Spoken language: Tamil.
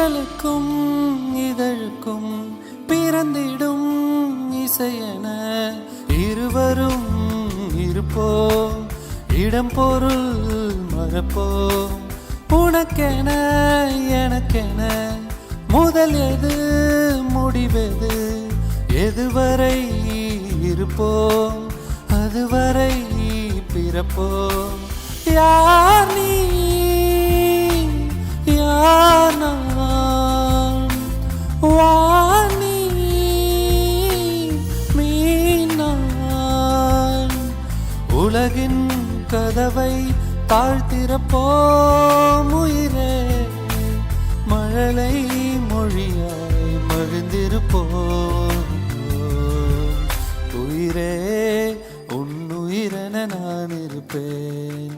விரலுக்கும் இதழுக்கும் பிறந்திடும் இசையென இருவரும் இருப்போம், இடம் பொருள் மறப்போம். உனக்கென எனக்கென முதல் எது முடிவெது, எதுவரை இருப்போம் அதுவரை பிறப்போம். யார் நீ யார் நான், வானி மீனான், உலகின் கதவை தாழ்த்திறப்போம். உயிரே மழலை மொழியாய் மகிழ்ந்திருப்போம். உயிரே உன்னுயிரென நான் இருப்பேன்.